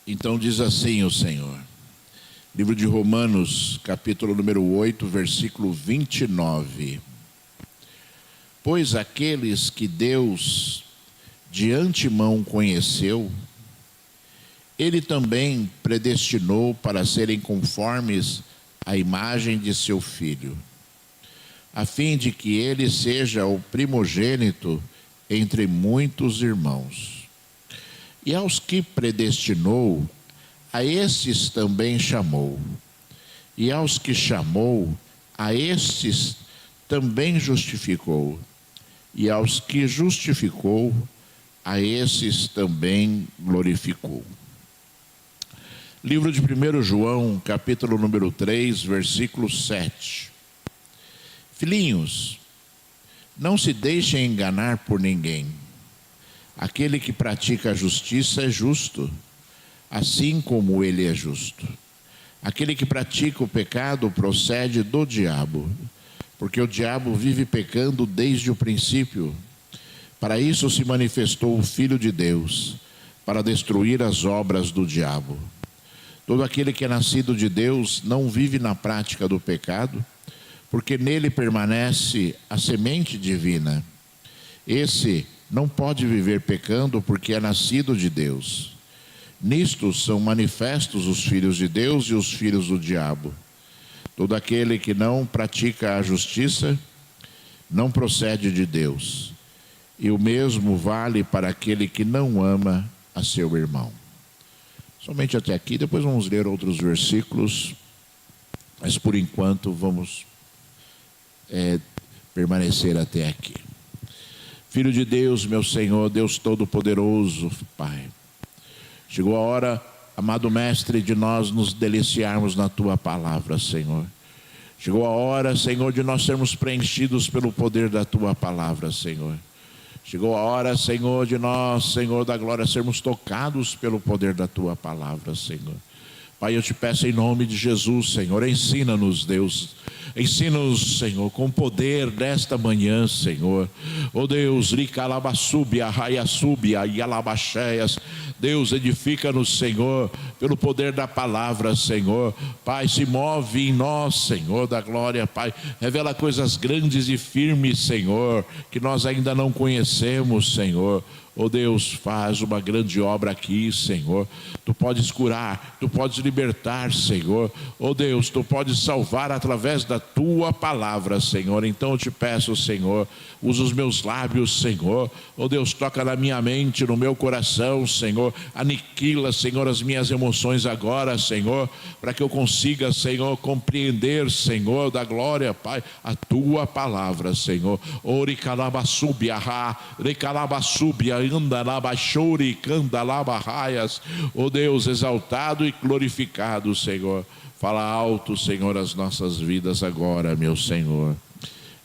Então diz assim o Senhor, livro de Romanos, capítulo número 8, versículo 29. Pois aqueles que Deus de antemão conheceu, Ele também predestinou para serem conformes à imagem de seu Filho, a fim de que ele seja o primogênito entre muitos irmãos. E aos que predestinou, a estes também chamou. E aos que chamou, a estes também justificou. E aos que justificou, a esses também glorificou. Livro de 1 João, capítulo número 3, versículo 7. Filhinhos, não se deixem enganar por ninguém. Aquele que pratica a justiça é justo, assim como ele é justo. Aquele que pratica o pecado procede do diabo, porque o diabo vive pecando desde o princípio. Para isso se manifestou o Filho de Deus, para destruir as obras do diabo. Todo aquele que é nascido de Deus não vive na prática do pecado, porque nele permanece a semente divina. Esse não pode viver pecando porque é nascido de Deus. Nisto são manifestos os filhos de Deus e os filhos do diabo. Todo aquele que não pratica a justiça não procede de Deus. E o mesmo vale para aquele que não ama a seu irmão. Somente até aqui, depois vamos ler outros versículos, mas por enquanto vamos permanecer até aqui. Filho de Deus, meu Senhor, Deus Todo-Poderoso, Pai, chegou a hora, amado Mestre, de nós nos deliciarmos na Tua palavra, Senhor. Chegou a hora, Senhor, de nós sermos preenchidos pelo poder da Tua palavra, Senhor. Chegou a hora, Senhor, de nós, Senhor da glória, sermos tocados pelo poder da Tua palavra, Senhor. Pai, eu te peço em nome de Jesus, Senhor, ensina-nos, Deus. Ensina-nos, Senhor, com poder desta manhã, Senhor. Oh Deus, ricalabassúbia, raiassúbia e alabacheias. Deus, edifica-nos, Senhor, pelo poder da palavra, Senhor. Pai, se move em nós, Senhor da glória, Pai. Revela coisas grandes e firmes, Senhor, que nós ainda não conhecemos, Senhor. Oh Deus, faz uma grande obra aqui, Senhor. Tu podes curar, Tu podes libertar, Senhor. Oh Deus, Tu podes salvar através da Tua palavra, Senhor. Então eu te peço, Senhor, usa os meus lábios, Senhor. Oh Deus, toca na minha mente, no meu coração, Senhor. Aniquila, Senhor, as minhas emoções agora, Senhor, para que eu consiga, Senhor, compreender, Senhor, da glória, Pai, a Tua palavra, Senhor. Oricalabassúbia, recalabassúbia, andalabaxori, candalabarraias. Oh Deus, exaltado e glorificado, Senhor. Fala alto, Senhor, as nossas vidas agora, meu Senhor.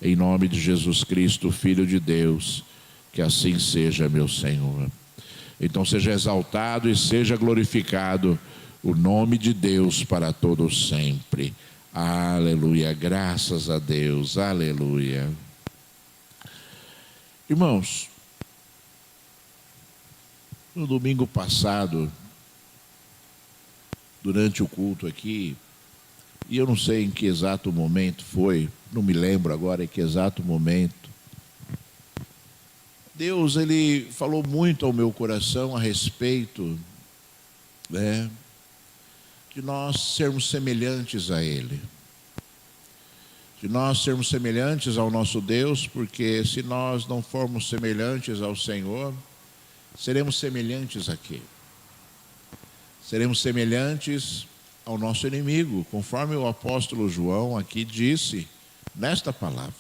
Em nome de Jesus Cristo, Filho de Deus, que assim seja, meu Senhor. Então seja exaltado e seja glorificado o nome de Deus para todos sempre. Aleluia, graças a Deus, aleluia. Irmãos, no domingo passado, durante o culto aqui, e eu não sei em que exato momento foi, não me lembro agora em que exato momento, Deus, Ele falou muito ao meu coração a respeito, de nós sermos semelhantes a Ele. De nós sermos semelhantes ao nosso Deus, porque se nós não formos semelhantes ao Senhor, seremos semelhantes a quê? Seremos semelhantes ao nosso inimigo, conforme o apóstolo João aqui disse nesta palavra.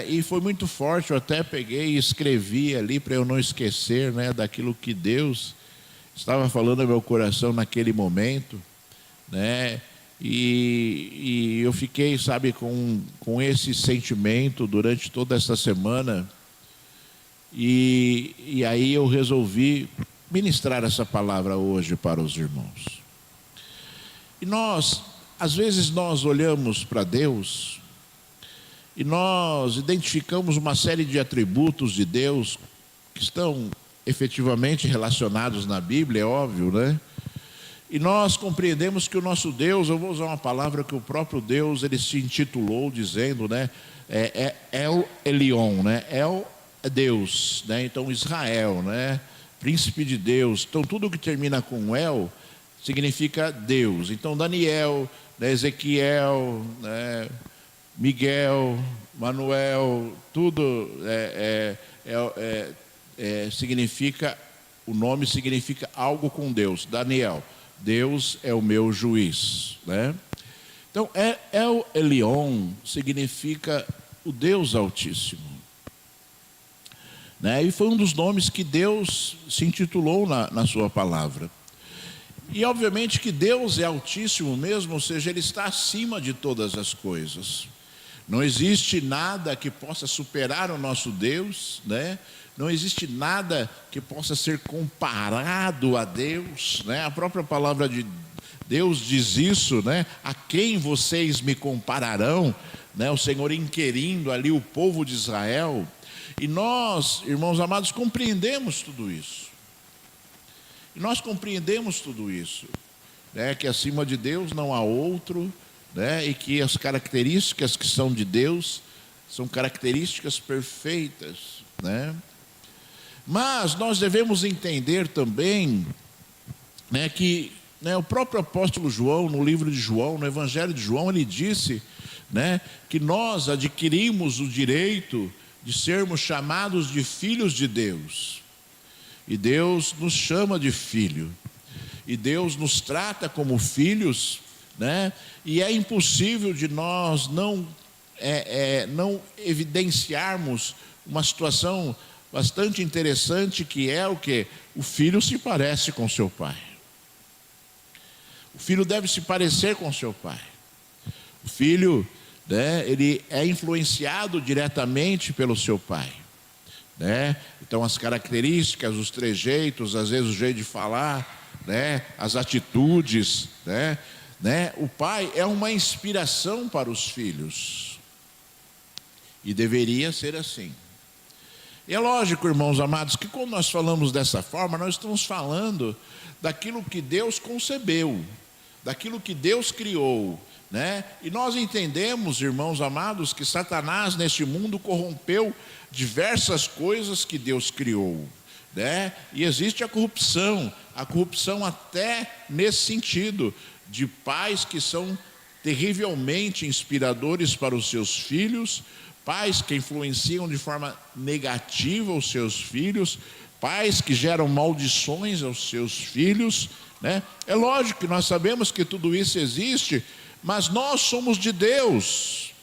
E foi muito forte, eu até peguei e escrevi ali para eu não esquecer, daquilo que Deus estava falando ao meu coração naquele momento, e eu fiquei, sabe, com esse sentimento durante toda essa semana, e aí eu resolvi ministrar essa palavra hoje para os irmãos. E às vezes nós olhamos para Deus e nós identificamos uma série de atributos de Deus que estão efetivamente relacionados na Bíblia, é óbvio, né? E nós compreendemos que o nosso Deus, eu vou usar uma palavra que o próprio Deus, ele se intitulou dizendo, né? El Elyon, né? El é Deus, né? Então Israel, né? Príncipe de Deus. Então tudo que termina com El significa Deus. Então Daniel, né? Ezequiel, né? Miguel, Manuel, tudo significa, o nome significa algo com Deus. Daniel, Deus é o meu juiz, né? Então, El Elyon significa o Deus Altíssimo, né? E foi um dos nomes que Deus se intitulou na sua palavra. E obviamente que Deus é altíssimo mesmo, ou seja, Ele está acima de todas as coisas. Não existe nada que possa superar o nosso Deus, né? Não existe nada que possa ser comparado a Deus, né? A própria palavra de Deus diz isso, né? A quem vocês me compararão, né? O Senhor inquirindo ali o povo de Israel. E nós, irmãos amados, compreendemos tudo isso. E nós compreendemos tudo isso, né? Que acima de Deus não há outro, né? E que as características que são de Deus são características perfeitas, né? Mas nós devemos entender também, né, que, né, o próprio apóstolo João, no livro de João, no Evangelho de João, ele disse, né, que nós adquirimos o direito de sermos chamados de filhos de Deus. E Deus nos chama de filho. E Deus nos trata como filhos, né? E é impossível de nós não evidenciarmos uma situação bastante interessante, que é o que? O filho se parece com seu pai. O filho deve se parecer com seu pai. O filho, né, ele é influenciado diretamente pelo seu pai, né? Então as características, os trejeitos, às vezes o jeito de falar, né, as atitudes, né? O pai é uma inspiração para os filhos. E deveria ser assim. E é lógico, irmãos amados, que quando nós falamos dessa forma, nós estamos falando daquilo que Deus concebeu, daquilo que Deus criou, né? E nós entendemos, irmãos amados, que Satanás neste mundo corrompeu diversas coisas que Deus criou, né? E existe a corrupção até nesse sentido, de pais que são terrivelmente inspiradores para os seus filhos, pais que influenciam de forma negativa os seus filhos, pais que geram maldições aos seus filhos, né? É lógico que nós sabemos que tudo isso existe, mas nós somos de Deus.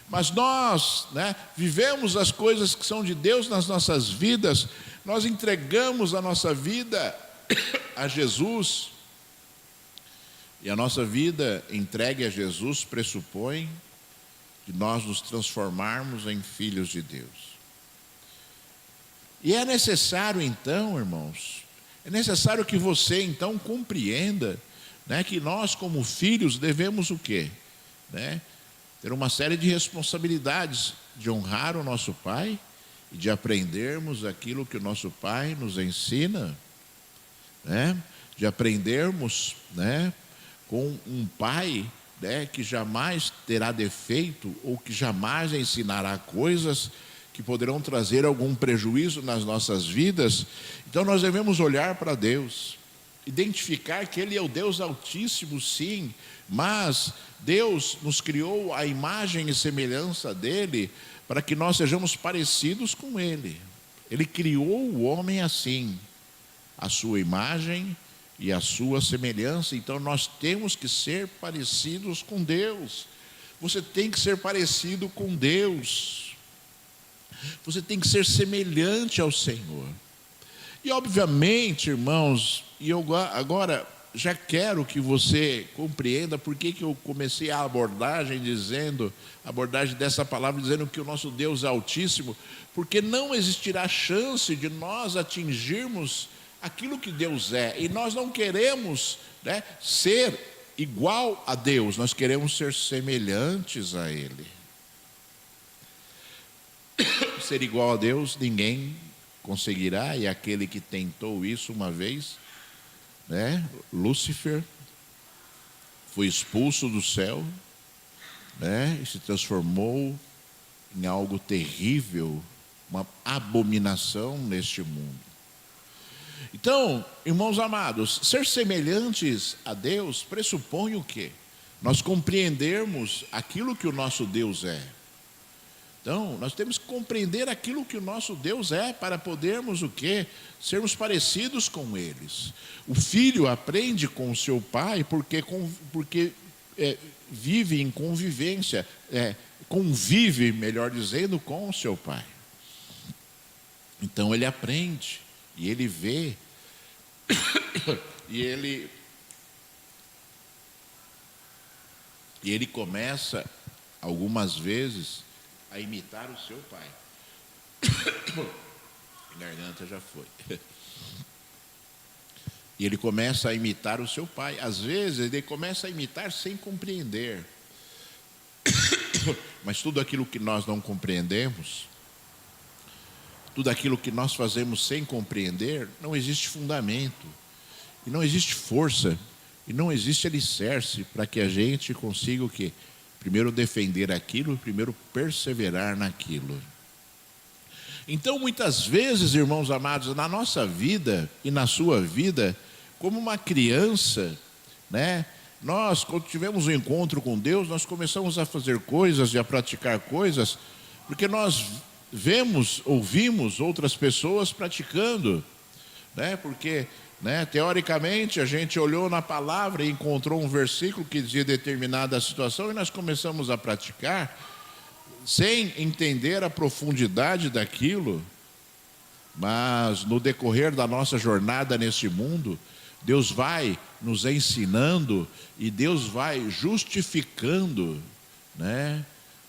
Mas nós, né, vivemos as coisas que são de Deus nas nossas vidas, nós entregamos a nossa vida a Jesus. E a nossa vida entregue a Jesus pressupõe de nós nos transformarmos em filhos de Deus. E é necessário então, irmãos, é necessário que você então compreenda, né, que nós como filhos devemos o quê? Né? Ter uma série de responsabilidades de honrar o nosso pai e de aprendermos aquilo que o nosso pai nos ensina, né? De aprendermos, né, com um pai, né, que jamais terá defeito ou que jamais ensinará coisas que poderão trazer algum prejuízo nas nossas vidas. Então nós devemos olhar para Deus, identificar que Ele é o Deus Altíssimo, sim, mas Deus nos criou à imagem e semelhança dEle para que nós sejamos parecidos com Ele. Ele criou o homem assim, a sua imagem e a sua semelhança. Então nós temos que ser parecidos com Deus. Você tem que ser parecido com Deus. Você tem que ser semelhante ao Senhor. E obviamente, irmãos, e eu agora já quero que você compreenda por que eu comecei a abordagem dessa palavra, dizendo que o nosso Deus é altíssimo, porque não existirá chance de nós atingirmos aquilo que Deus é, e nós não queremos, né, ser igual a Deus, nós queremos ser semelhantes a Ele. Ser igual a Deus, ninguém conseguirá, e aquele que tentou isso uma vez, né? Lúcifer foi expulso do céu, né? E se transformou em algo terrível, uma abominação neste mundo. Então, irmãos amados, ser semelhantes a Deus pressupõe o quê? Nós compreendermos aquilo que o nosso Deus é. Então, nós temos que compreender aquilo que o nosso Deus é para podermos o quê? Sermos parecidos com eles. O filho aprende com o seu pai porque vive em convivência, convive, melhor dizendo, com o seu pai. Então ele aprende, e ele vê, e ele começa, algumas vezes, a imitar o seu pai. A garganta já foi. E ele começa a imitar o seu pai. Às vezes ele começa a imitar sem compreender. Mas tudo aquilo que nós não compreendemos, tudo aquilo que nós fazemos sem compreender, não existe fundamento, e não existe força, e não existe alicerce para que a gente consiga o quê? Primeiro defender aquilo, primeiro perseverar naquilo. Então, muitas vezes, irmãos amados, na nossa vida e na sua vida, como uma criança, né? Nós, quando tivemos um encontro com Deus, nós começamos a fazer coisas e a praticar coisas, porque nós ouvimos outras pessoas praticando, né? Porque, né, teoricamente, a gente olhou na palavra e encontrou um versículo que dizia determinada situação e nós começamos a praticar, sem entender a profundidade daquilo. Mas no decorrer da nossa jornada nesse mundo, Deus vai nos ensinando e Deus vai justificando, né,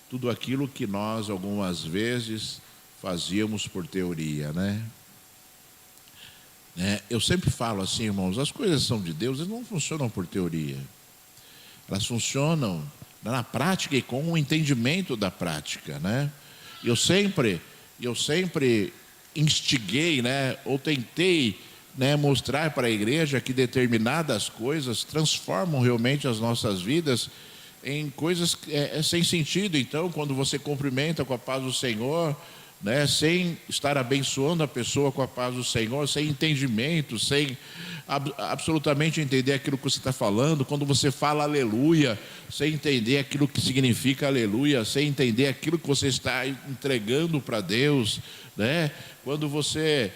tudo aquilo que nós algumas vezes fazíamos por teoria, né? Eu sempre falo assim, irmãos, as coisas são de Deus, elas não funcionam por teoria. Elas funcionam na prática e com o entendimento da prática, né? Eu sempre instiguei, né, ou tentei, né, mostrar para a igreja que determinadas coisas transformam realmente as nossas vidas em coisas sem sentido. Então, quando você cumprimenta com a paz do Senhor, né, sem estar abençoando a pessoa com a paz do Senhor, sem entendimento, sem absolutamente entender aquilo que você está falando, quando você fala aleluia, sem entender aquilo que significa aleluia, sem entender aquilo que você está entregando para Deus, né? Quando você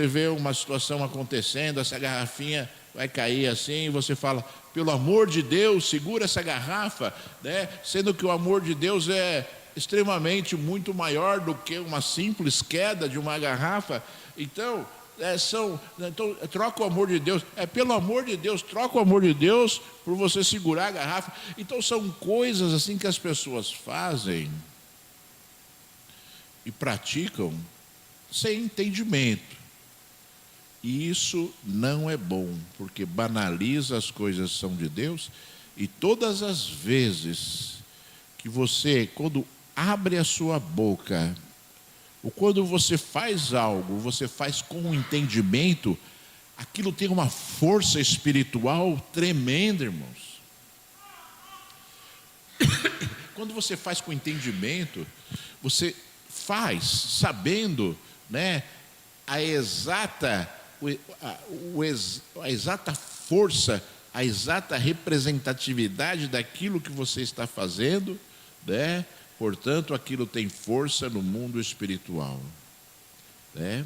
vê uma situação acontecendo, essa garrafinha vai cair assim, e você fala, pelo amor de Deus, segura essa garrafa, né? Sendo que o amor de Deus é extremamente muito maior do que uma simples queda de uma garrafa. Então, troca o amor de Deus, pelo amor de Deus, troca o amor de Deus por você segurar a garrafa. Então são coisas assim que as pessoas fazem e praticam sem entendimento. E isso não é bom, porque banaliza as coisas que são de Deus. E todas as vezes que você, quando abre a sua boca, ou quando você faz algo, você faz com entendimento, aquilo tem uma força espiritual tremenda, irmãos. Quando você faz com entendimento, você faz sabendo, né, a exata força, a exata representatividade daquilo que você está fazendo, né? Portanto, aquilo tem força no mundo espiritual, né?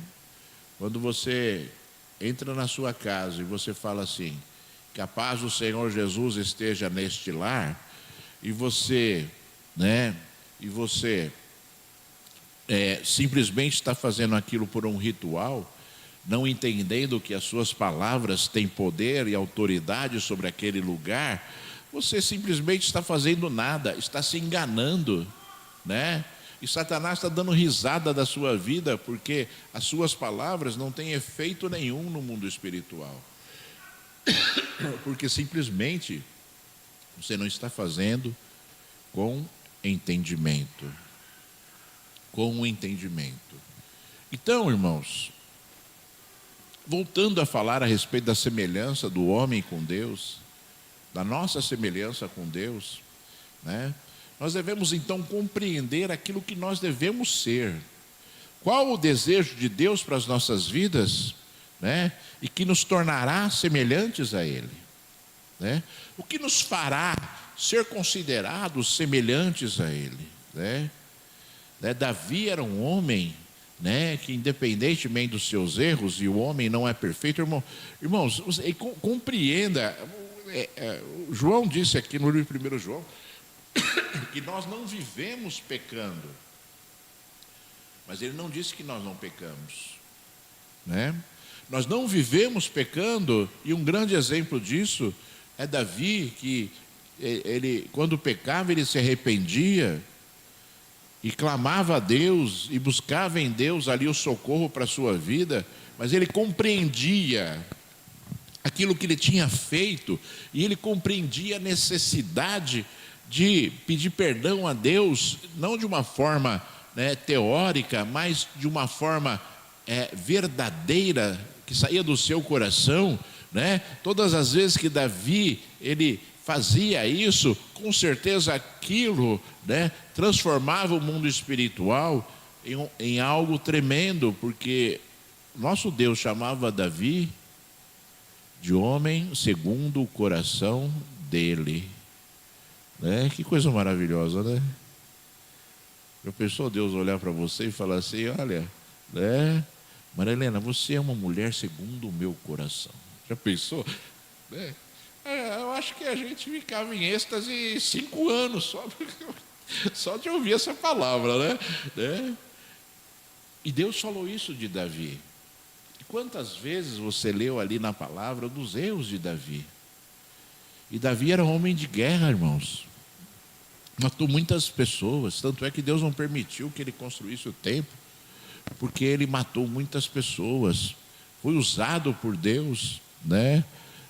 Quando você entra na sua casa e você fala assim, que a paz do Senhor Jesus esteja neste lar, e você, né? E você simplesmente está fazendo aquilo por um ritual, não entendendo que as suas palavras têm poder e autoridade sobre aquele lugar, você simplesmente está fazendo nada, está se enganando, né? E Satanás está dando risada da sua vida, porque as suas palavras não têm efeito nenhum no mundo espiritual. Porque simplesmente você não está fazendo com entendimento. Com o entendimento. Então, irmãos, voltando a falar a respeito da semelhança do homem com Deus, da nossa semelhança com Deus, né? Nós devemos então compreender aquilo que nós devemos ser. Qual o desejo de Deus para as nossas vidas, né? E que nos tornará semelhantes a Ele, né? O que nos fará ser considerados semelhantes a Ele, né? Davi era um homem, né, que independentemente dos seus erros, e o homem não é perfeito, irmãos, compreenda, João disse aqui no livro de 1 João, que nós não vivemos pecando, mas ele não disse que nós não pecamos, né? Nós não vivemos pecando, e um grande exemplo disso é Davi, que ele, quando pecava, ele se arrependia e clamava a Deus e buscava em Deus ali o socorro para a sua vida, mas ele compreendia aquilo que ele tinha feito, e ele compreendia a necessidade de pedir perdão a Deus, não de uma forma, né, teórica, mas de uma forma verdadeira, que saía do seu coração, né? Todas as vezes que Davi, ele fazia isso, com certeza aquilo, né, transformava o mundo espiritual em algo tremendo, porque nosso Deus chamava Davi de homem segundo o coração dele, né? Que coisa maravilhosa, né? Já pensou Deus olhar para você e falar assim: olha, né, Maria Helena, você é uma mulher segundo o meu coração. Já pensou? Né? Eu acho que a gente ficava em êxtase 5 anos só de ouvir essa palavra, né? E Deus falou isso de Davi. E quantas vezes você leu ali na palavra dos erros de Davi? E Davi era homem de guerra, irmãos. Matou muitas pessoas, tanto é que Deus não permitiu que ele construísse o templo, porque ele matou muitas pessoas. Foi usado por Deus, né?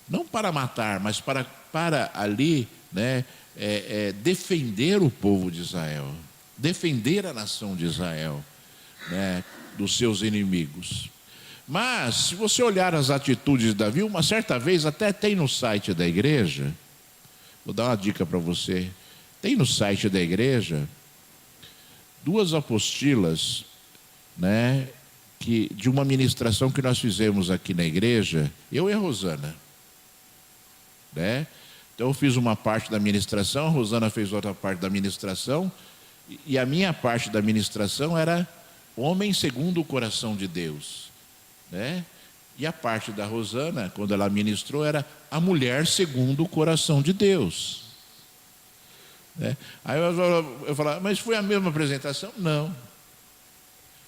Não para matar, mas para ali, né, defender o povo de Israel, defender a nação de Israel, né, dos seus inimigos. Mas, se você olhar as atitudes de Davi, uma certa vez, até tem no site da igreja, vou dar uma dica para você, tem no site da igreja 2 apostilas, né, de uma ministração que nós fizemos aqui na igreja, eu e a Rosana, né? Então eu fiz uma parte da ministração, a Rosana fez outra parte da ministração, e a minha parte da ministração era homem segundo o coração de Deus, né? E a parte da Rosana, quando ela ministrou, era a mulher segundo o coração de Deus, né? Aí eu falava, mas foi a mesma apresentação? Não.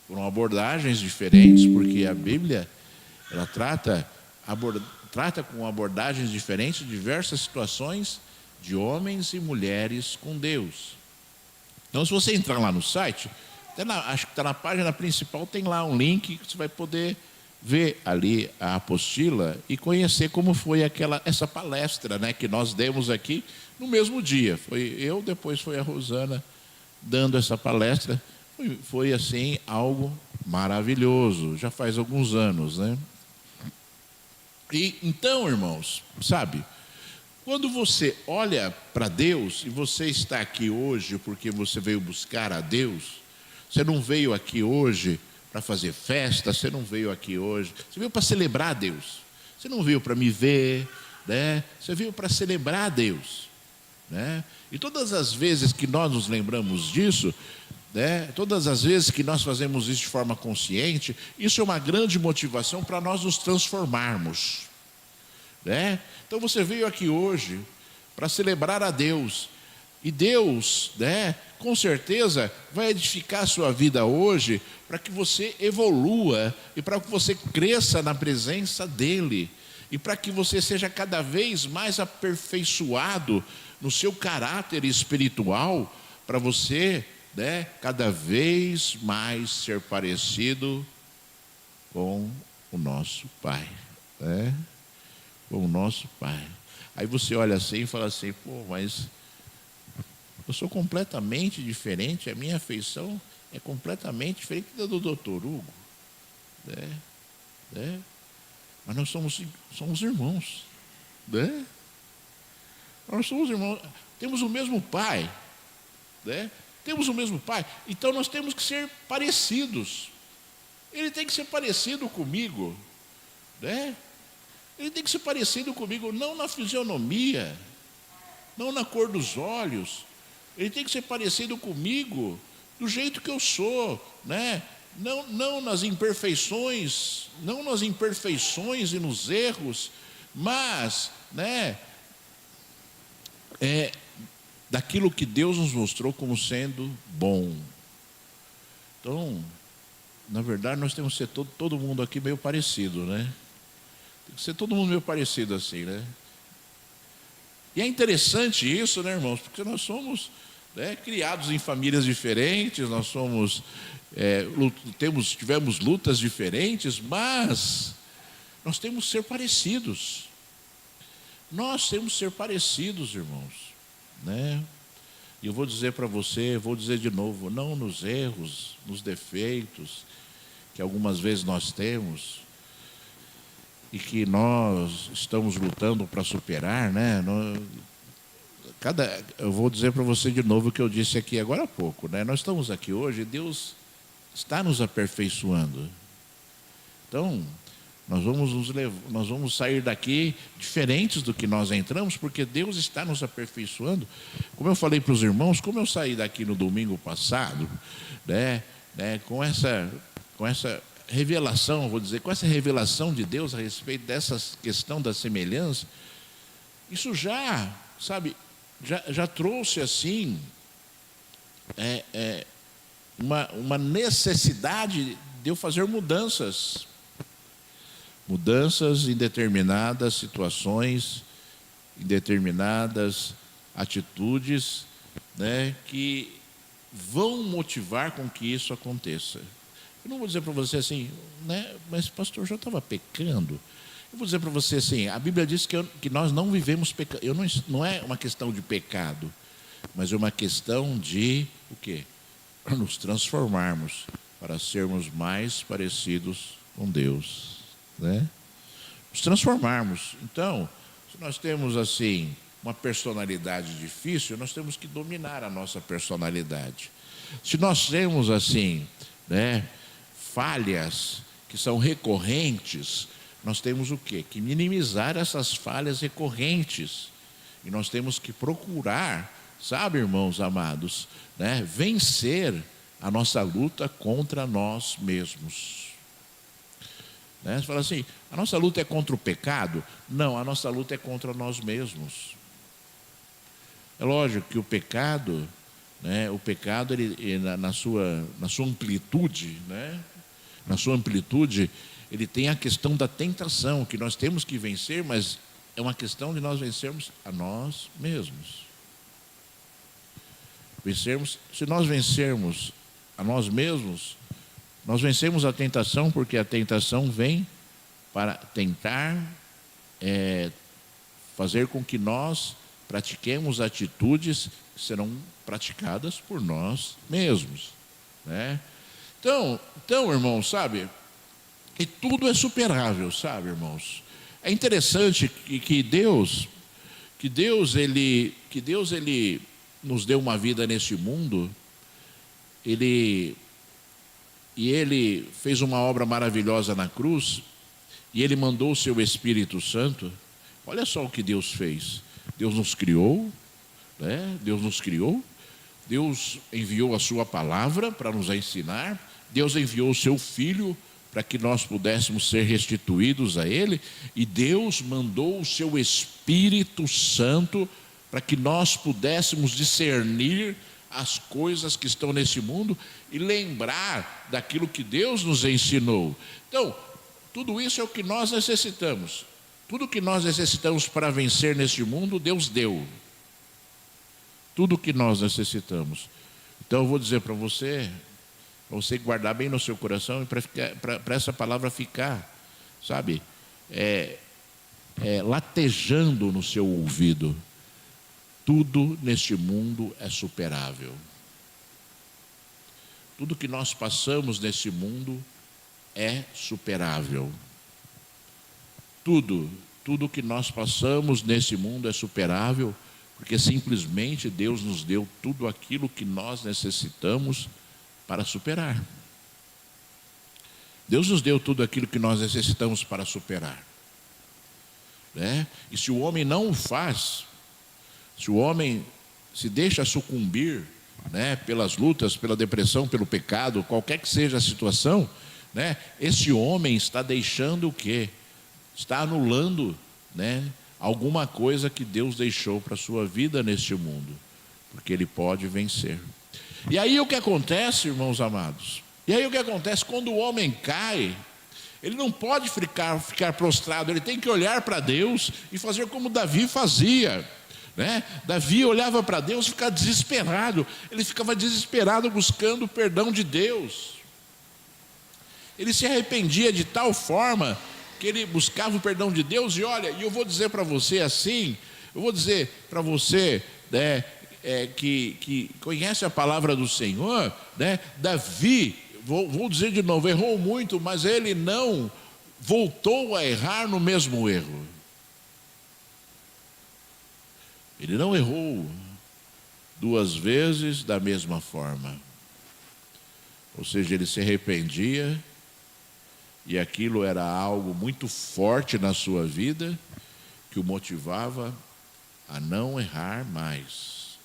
Foram abordagens diferentes, porque a Bíblia, ela trata com abordagens diferentes diversas situações de homens e mulheres com Deus. Então, se você entrar lá no site, acho que está na página principal, tem lá um link que você vai poder ver ali a apostila e conhecer como foi essa palestra, né, que nós demos aqui no mesmo dia. Foi eu, depois foi a Rosana dando essa palestra. Foi assim algo maravilhoso, já faz alguns anos, né? E então, irmãos, sabe, quando você olha para Deus, e você está aqui hoje porque você veio buscar a Deus, você não veio aqui hoje para fazer festa, você não veio aqui hoje, você veio para celebrar a Deus, você não veio para me ver, né? Você veio para celebrar a Deus, né? E todas as vezes que nós nos lembramos disso, né, todas as vezes que nós fazemos isso de forma consciente, isso é uma grande motivação para nós nos transformarmos, né? Então você veio aqui hoje para celebrar a Deus, e Deus, né, com certeza vai edificar a sua vida hoje para que você evolua e para que você cresça na presença dEle, e para que você seja cada vez mais aperfeiçoado no seu caráter espiritual, para você, né, cada vez mais ser parecido com o nosso Pai, né? Com o nosso Pai. Aí você olha assim e fala assim: pô, mas eu sou completamente diferente, a minha afeição é completamente diferente da do Dr. Hugo. Mas nós somos irmãos, né? Nós somos irmãos, temos o mesmo pai, né? Temos o mesmo pai, então nós temos que ser parecidos. Ele tem que ser parecido comigo, né? Ele tem que ser parecido comigo, não na fisionomia, não na cor dos olhos. Ele tem que ser parecido comigo do jeito que eu sou, né? Não nas imperfeições, e nos erros, mas, né, daquilo que Deus nos mostrou como sendo bom. Então, na verdade, nós temos que ser todo mundo aqui meio parecido, né? Tem que ser todo mundo meio parecido assim, né? E é interessante isso, né, irmãos? Porque nós somos, né, criados em famílias diferentes, nós somos, tivemos lutas diferentes, mas nós temos que ser parecidos. Nós temos que ser parecidos, irmãos, né? E eu vou dizer para você, vou dizer de novo, não nos erros, nos defeitos que algumas vezes nós temos e que nós estamos lutando para superar, né? Eu vou dizer para você de novo o que eu disse aqui agora há pouco, né? Nós estamos aqui hoje, Deus está nos aperfeiçoando. Então, nós vamos sair daqui diferentes do que nós entramos, porque Deus está nos aperfeiçoando. Como eu falei para os irmãos, como eu saí daqui no domingo passado, né, com essa revelação, vou dizer, com essa revelação de Deus a respeito dessa questão da semelhança, isso já, sabe, já trouxe assim uma necessidade de eu fazer mudanças em determinadas situações, em determinadas atitudes, né, que vão motivar com que isso aconteça. Eu não vou dizer para você assim, né, mas pastor, já estava pecando. Eu vou dizer para você assim, a Bíblia diz que nós não vivemos pecado. Não é uma questão de pecado, mas é uma questão de o quê? Nos transformarmos para sermos mais parecidos com Deus, né? Nos transformarmos. Então, se nós temos assim uma personalidade difícil, nós temos que dominar a nossa personalidade. Se nós temos assim, né, falhas que são recorrentes, nós temos o quê? Que minimizar essas falhas recorrentes. E nós temos que procurar, sabe, irmãos amados, né, vencer a nossa luta contra nós mesmos. Né? Você fala assim, a nossa luta é contra o pecado? Não, a nossa luta é contra nós mesmos. É lógico que o pecado, né, ele na sua amplitude, né, ele tem a questão da tentação, que nós temos que vencer, mas é uma questão de nós vencermos a nós mesmos. Se nós vencermos a nós mesmos, nós vencemos a tentação, porque a tentação vem para tentar fazer com que nós pratiquemos atitudes que serão praticadas por nós mesmos, né? Então, irmãos, sabe, e tudo é superável, sabe, irmãos? É interessante que Deus ele nos deu uma vida nesse mundo, Ele fez uma obra maravilhosa na cruz, e Ele mandou o seu Espírito Santo. Olha só o que Deus fez. Deus nos criou, né? Deus enviou a sua palavra para nos ensinar, Deus enviou o seu Filho para que nós pudéssemos ser restituídos a Ele, e Deus mandou o seu Espírito Santo para que nós pudéssemos discernir as coisas que estão nesse mundo e lembrar daquilo que Deus nos ensinou. Então, tudo isso é o que nós necessitamos. Tudo que nós necessitamos para vencer neste mundo, Deus deu. Tudo que nós necessitamos. Então eu vou dizer para você guardar bem no seu coração e para essa palavra ficar, sabe, latejando no seu ouvido. Tudo neste mundo é superável. Tudo que nós passamos nesse mundo é superável. Tudo que nós passamos nesse mundo é superável, porque simplesmente Deus nos deu tudo aquilo que nós necessitamos para superar. Deus nos deu tudo aquilo que nós necessitamos para superar, né? E se o homem não o faz, se o homem se deixa sucumbir, né, pelas lutas, pela depressão, pelo pecado, qualquer que seja a situação, né, esse homem está deixando o quê? Está anulando, né, alguma coisa que Deus deixou para a sua vida neste mundo, porque ele pode vencer. E aí o que acontece, irmãos amados? E aí o que acontece quando o homem cai? Ele não pode ficar prostrado, ele tem que olhar para Deus e fazer como Davi fazia, né? Davi olhava para Deus e ficava desesperado, ele ficava desesperado buscando o perdão de Deus. Ele se arrependia de tal forma que ele buscava o perdão de Deus. E olha, e eu vou dizer para você assim, eu vou dizer para você, né, que conhece a palavra do Senhor, né? Davi, vou dizer de novo, errou muito, mas ele não voltou a errar no mesmo erro. Ele não errou 2 vezes da mesma forma. Ou seja, ele se arrependia, e aquilo era algo muito forte na sua vida, que o motivava a não errar mais.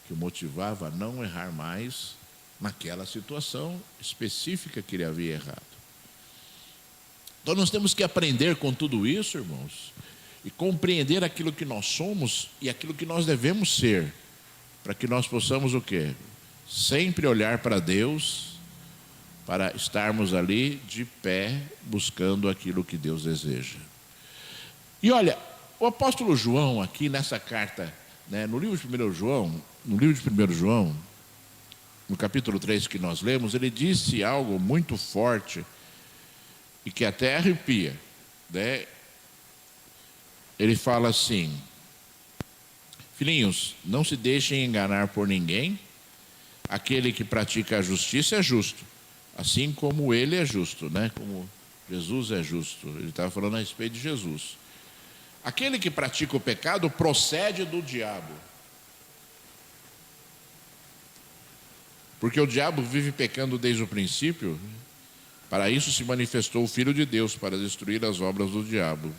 Que o motivava a não errar mais naquela situação específica que ele havia errado. Então nós temos que aprender com tudo isso, irmãos, e compreender aquilo que nós somos e aquilo que nós devemos ser, para que nós possamos o quê? Sempre olhar para Deus, para estarmos ali de pé, buscando aquilo que Deus deseja. E olha, o apóstolo João aqui nessa carta, né, no livro de 1 João, no capítulo 3 que nós lemos, ele disse algo muito forte e que até arrepia, né? Ele fala assim: filhinhos, não se deixem enganar por ninguém, aquele que pratica a justiça é justo, assim como ele é justo, né? Como Jesus é justo. Ele estava falando a respeito de Jesus. Aquele que pratica o pecado procede do diabo, porque o diabo vive pecando desde o princípio. Para isso se manifestou o Filho de Deus, para destruir as obras do diabo.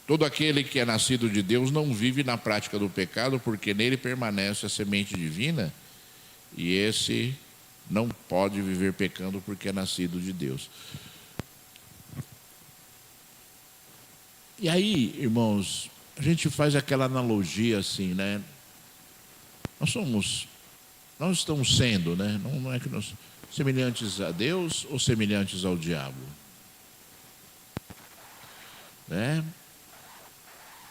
Todo aquele que é nascido de Deus não vive na prática do pecado, porque nele permanece a semente divina, e esse não pode viver pecando porque é nascido de Deus. E aí, irmãos, a gente faz aquela analogia assim, né? Nós estamos sendo, né? Não é que nós semelhantes a Deus ou semelhantes ao diabo, né?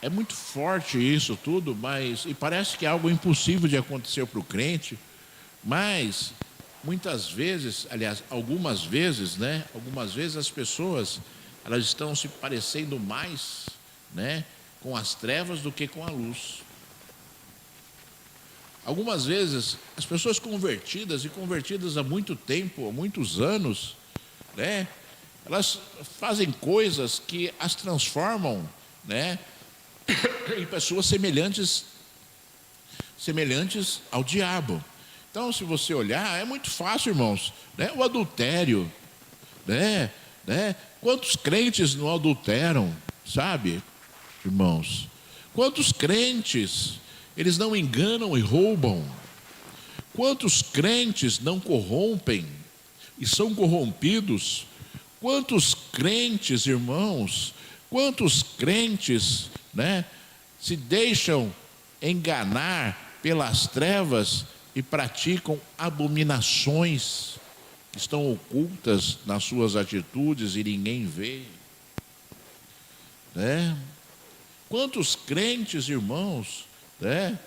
É muito forte isso tudo, e parece que é algo impossível de acontecer para o crente, mas muitas vezes, aliás, algumas vezes, né? Algumas vezes as pessoas, elas estão se parecendo mais, né, com as trevas do que com a luz. Algumas vezes as pessoas convertidas há muito tempo, há muitos anos, né, elas fazem coisas que as transformam, né, em pessoas semelhantes ao diabo. Então, se você olhar, é muito fácil, irmãos, né? O adultério, né? Quantos crentes não adulteram, sabe, irmãos? Quantos crentes, eles não enganam e roubam? Quantos crentes não corrompem e são corrompidos? Quantos crentes, irmãos, quantos crentes, né, se deixam enganar pelas trevas e praticam abominações que estão ocultas nas suas atitudes e ninguém vê, né? Quantos crentes, irmãos, né?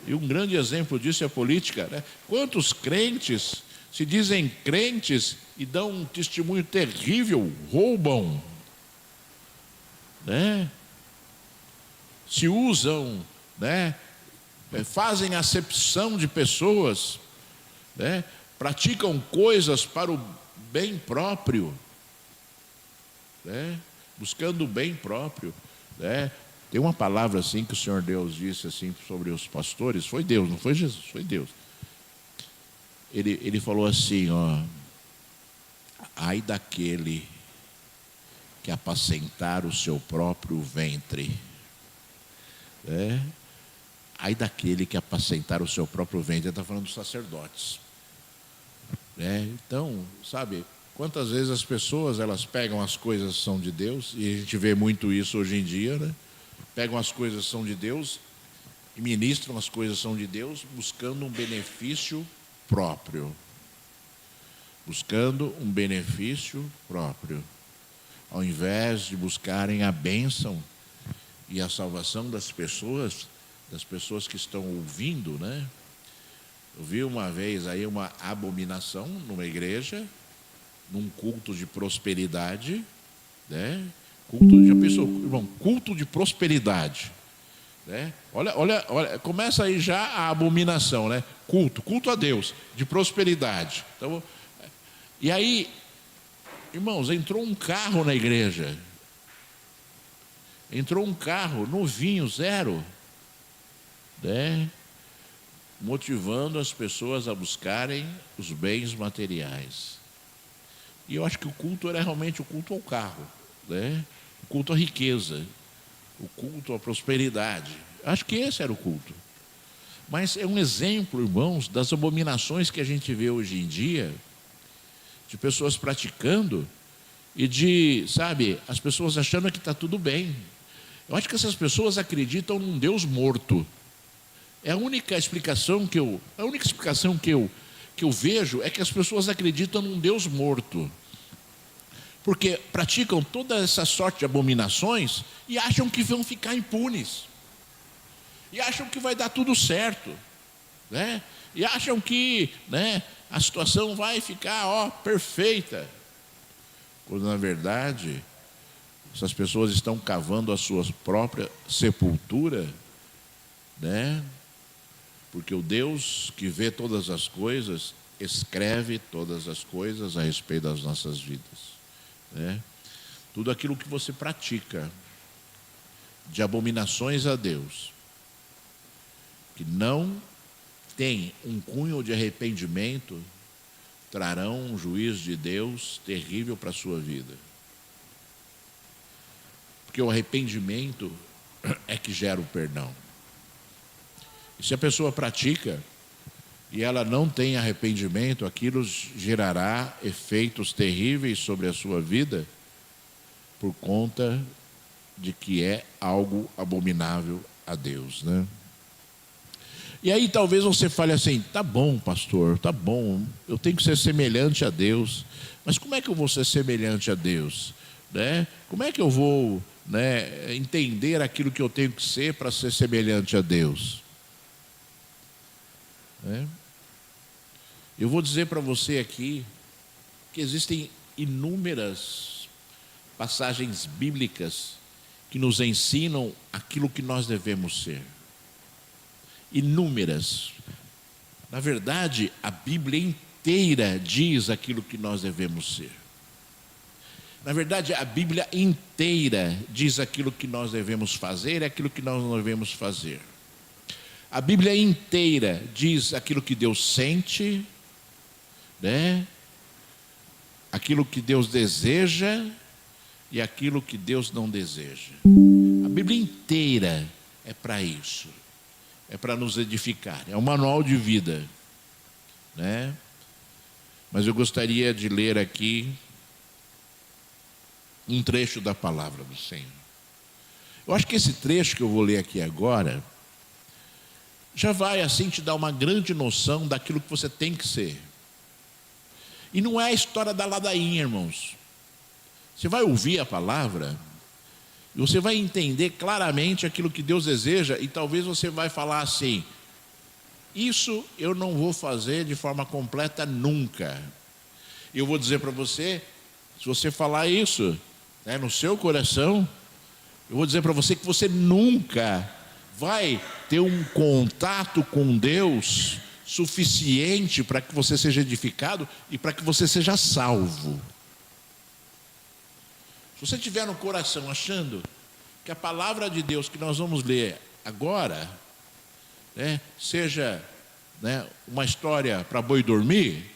E um grande exemplo disso é a política, né? Quantos crentes se dizem crentes e dão um testemunho terrível, roubam, né? Se usam, né? Fazem acepção de pessoas, né, praticam coisas para o bem próprio, né? Buscando o bem próprio, né? Tem uma palavra assim que o Senhor Deus disse assim sobre os pastores, foi Deus, não foi Jesus, foi Deus. Ele falou assim, ó: ai daquele que apacentar o seu próprio ventre, né? Ai daquele que apacentar o seu próprio ventre. Ele está falando dos sacerdotes, né? Então, sabe, quantas vezes as pessoas, elas pegam as coisas que são de Deus, e a gente vê muito isso hoje em dia, né? Pegam as coisas que são de Deus e ministram as coisas que são de Deus, buscando um benefício próprio. Buscando um benefício próprio, ao invés de buscarem a bênção e a salvação das pessoas que estão ouvindo, né? Eu vi uma vez aí uma abominação numa igreja, num culto de prosperidade, né? Já pensou, irmão, culto de prosperidade, né? Olha, começa aí já a abominação, né? Culto a Deus, de prosperidade. Então, e aí, irmãos, entrou um carro na igreja. Entrou um carro novinho, zero, né? Motivando as pessoas a buscarem os bens materiais. E eu acho que o culto era realmente o culto ao carro, né? O culto à riqueza, o culto à prosperidade. Acho que esse era o culto. Mas é um exemplo, irmãos, das abominações que a gente vê hoje em dia, de pessoas praticando e de, sabe, as pessoas achando que está tudo bem. Eu acho que essas pessoas acreditam num Deus morto. É a única explicação que eu vejo é que as pessoas acreditam num Deus morto. Porque praticam toda essa sorte de abominações e acham que vão ficar impunes. E acham que vai dar tudo certo, né? E acham que, né, a situação vai ficar, ó, perfeita. Quando na verdade essas pessoas estão cavando a sua própria sepultura, né? Porque o Deus que vê todas as coisas escreve todas as coisas a respeito das nossas vidas, né? Tudo aquilo que você pratica de abominações a Deus, que não tem um cunho de arrependimento, trarão um juízo de Deus terrível para a sua vida. Porque o arrependimento é que gera o perdão. E se a pessoa pratica e ela não tem arrependimento, aquilo gerará efeitos terríveis sobre a sua vida, por conta de que é algo abominável a Deus, né? E aí talvez você fale assim: tá bom, pastor, tá bom, eu tenho que ser semelhante a Deus, mas como é que eu vou ser semelhante a Deus, né? Como é que eu vou, né, entender aquilo que eu tenho que ser para ser semelhante a Deus, né? Eu vou dizer para você aqui que existem inúmeras passagens bíblicas que nos ensinam aquilo que nós devemos ser. Inúmeras. Na verdade, a Bíblia inteira diz aquilo que nós devemos ser. Na verdade, a Bíblia inteira diz aquilo que nós devemos fazer e aquilo que nós não devemos fazer. A Bíblia inteira diz aquilo que Deus sente, né? Aquilo que Deus deseja e aquilo que Deus não deseja. A Bíblia inteira é para isso. É para nos edificar, é um manual de vida, né? Mas eu gostaria de ler aqui um trecho da palavra do Senhor. Eu acho que esse trecho que eu vou ler aqui agora já vai assim te dar uma grande noção daquilo que você tem que ser. E não é a história da ladainha, irmãos. Você vai ouvir a palavra e você vai entender claramente aquilo que Deus deseja, e talvez você vai falar assim: isso eu não vou fazer de forma completa nunca. Eu vou dizer para você, se você falar isso, né, no seu coração, eu vou dizer para você que você nunca vai ter um contato com Deus suficiente para que você seja edificado e para que você seja salvo. Se você tiver no coração achando que a palavra de Deus que nós vamos ler agora, né, seja, né, uma história para boi dormir,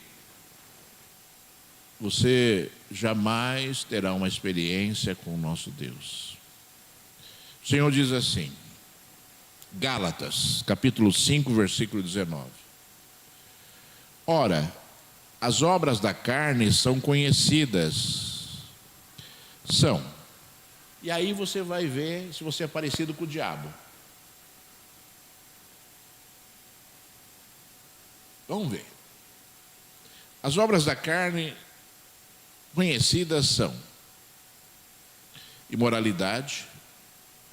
você jamais terá uma experiência com o nosso Deus. O Senhor diz assim, Gálatas, capítulo 5, versículo 19. Ora, as obras da carne são conhecidas. São. E aí você vai ver se você é parecido com o diabo. Vamos ver. As obras da carne conhecidas são imoralidade,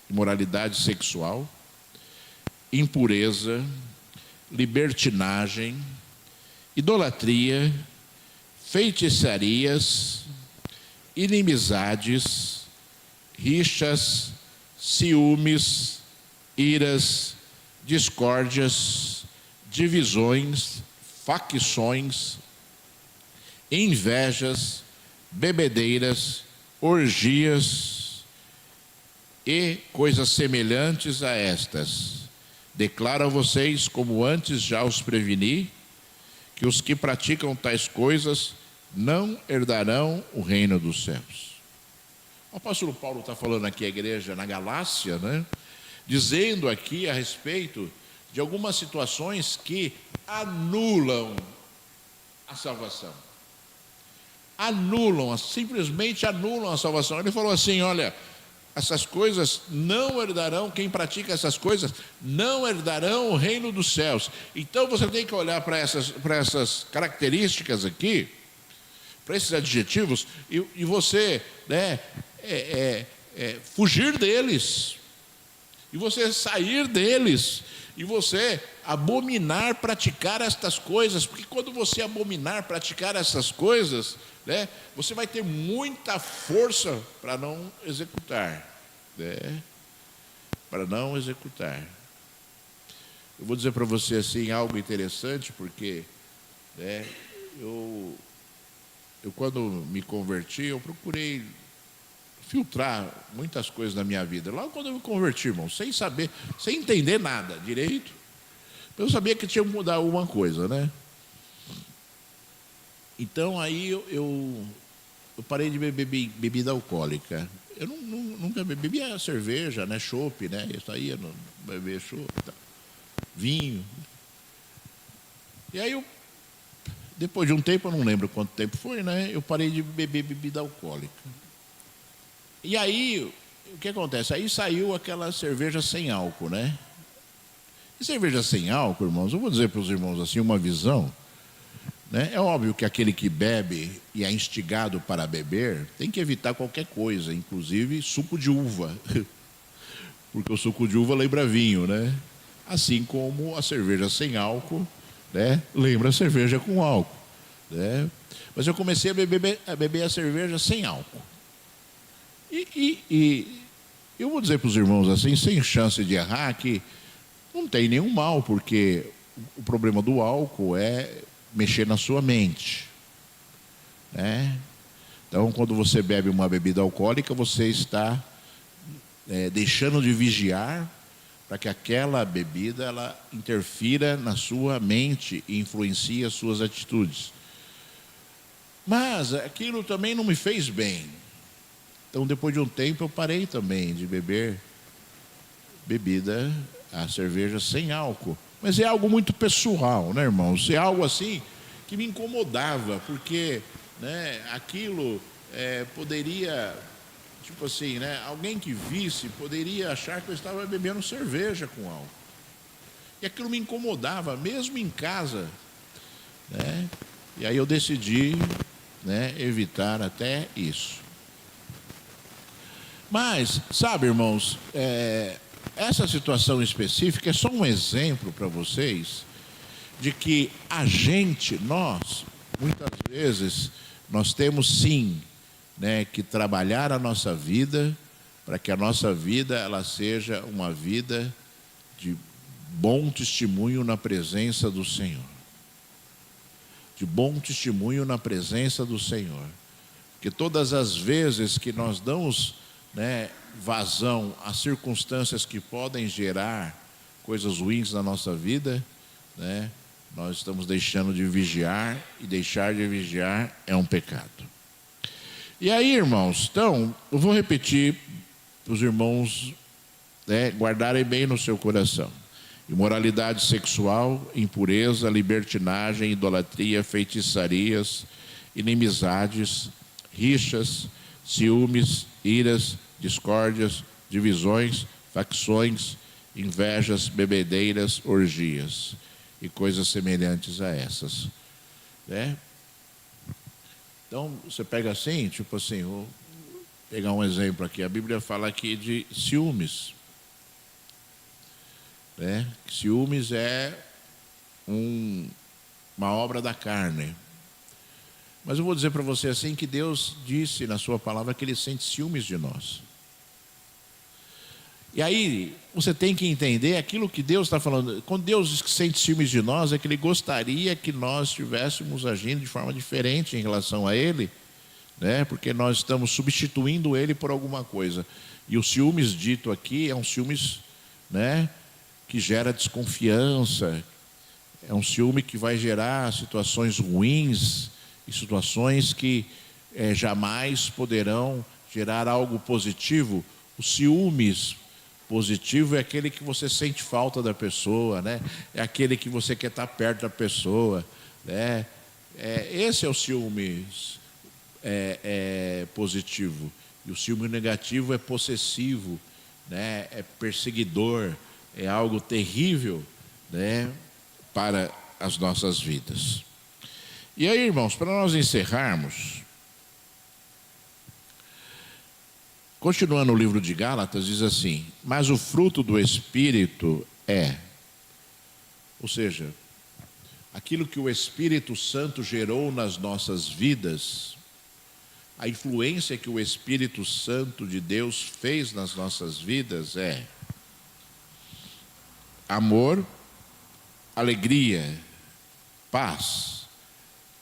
imoralidade sexual, impureza, libertinagem, idolatria, feitiçarias, inimizades, rixas, ciúmes, iras, discórdias, divisões, facções, invejas, bebedeiras, orgias e coisas semelhantes a estas. Declaro a vocês, como antes já os preveni, que os que praticam tais coisas não herdarão o reino dos céus. O apóstolo Paulo está falando aqui à igreja na Galácia, né? Dizendo aqui a respeito de algumas situações que anulam a salvação. Simplesmente anulam a salvação. Ele falou assim, olha, essas coisas não herdarão, quem pratica essas coisas não herdarão o reino dos céus. Então você tem que olhar para essas características aqui, para esses adjetivos, e você, né, fugir deles, e você sair deles, e você abominar, praticar estas coisas, porque quando você abominar, praticar essas coisas, né, você vai ter muita força para não executar, né? Para não executar. Eu vou dizer para você assim algo interessante, porque, né, eu quando me converti, eu procurei filtrar muitas coisas na minha vida. Logo quando eu me converti, irmão, sem saber, sem entender nada direito, eu sabia que tinha que mudar alguma coisa, né? Então aí eu parei de beber bebida alcoólica. Eu nunca bebia cerveja, né? Chopp, né? Eu saía beber chopp, tá? Vinho. E aí depois de um tempo, eu não lembro quanto tempo foi, né? Eu parei de beber bebida alcoólica. E aí, o que acontece? Aí saiu aquela cerveja sem álcool, né? E cerveja sem álcool, irmãos, eu vou dizer para os irmãos assim, uma visão, né? É óbvio que aquele que bebe e é instigado para beber, tem que evitar qualquer coisa, inclusive suco de uva. Porque o suco de uva lembra vinho, né? Assim como a cerveja sem álcool, né, lembra a cerveja com álcool, né? Mas eu comecei a beber a cerveja sem álcool. E eu vou dizer para os irmãos assim, sem chance de errar, que não tem nenhum mal, porque o problema do álcool é mexer na sua mente, né? Então, quando você bebe uma bebida alcoólica, você está deixando de vigiar para que aquela bebida ela interfira na sua mente e influencie as suas atitudes. Mas aquilo também não me fez bem. Então, depois de um tempo, eu parei também de beber a cerveja sem álcool. Mas é algo muito pessoal, né, irmãos? É algo assim que me incomodava, porque, né, aquilo poderia, tipo assim, né, alguém que visse poderia achar que eu estava bebendo cerveja com álcool. E aquilo me incomodava, mesmo em casa, né? E aí eu decidi, né, evitar até isso. Mas, sabe, irmãos, essa situação específica é só um exemplo para vocês de que nós, muitas vezes, nós temos sim, né, que trabalhar a nossa vida para que a nossa vida ela seja uma vida de bom testemunho na presença do Senhor. De bom testemunho na presença do Senhor. Porque todas as vezes que nós damos, né, vazão a circunstâncias que podem gerar coisas ruins na nossa vida, né, nós estamos deixando de vigiar, e deixar de vigiar é um pecado. E aí, irmãos, então, eu vou repetir para os irmãos, né, guardarem bem no seu coração. Imoralidade sexual, impureza, libertinagem, idolatria, feitiçarias, inimizades, rixas, ciúmes, iras, discórdias, divisões, facções, invejas, bebedeiras, orgias e coisas semelhantes a essas, né? Então, você pega assim, tipo assim, vou pegar um exemplo aqui. A Bíblia fala aqui de ciúmes, né? Ciúmes é uma obra da carne. Mas eu vou dizer para você assim, que Deus disse na sua palavra que Ele sente ciúmes de nós. E aí, você tem que entender aquilo que Deus está falando. Quando Deus sente ciúmes de nós, é que Ele gostaria que nós estivéssemos agindo de forma diferente em relação a Ele, né? Porque nós estamos substituindo Ele por alguma coisa. E o ciúmes dito aqui é um ciúmes, né, que gera desconfiança, é um ciúme que vai gerar situações ruins e situações que jamais poderão gerar algo positivo. O ciúmes positivo é aquele que você sente falta da pessoa, né? É aquele que você quer estar perto da pessoa, né? Esse é o ciúmes positivo. E o ciúme negativo é possessivo, né? É perseguidor, é algo terrível, né, para as nossas vidas. E aí, irmãos, para nós encerrarmos, continuando o livro de Gálatas, diz assim: mas o fruto do Espírito ou seja, aquilo que o Espírito Santo gerou nas nossas vidas, a influência que o Espírito Santo de Deus fez nas nossas vidas é amor, alegria, paz,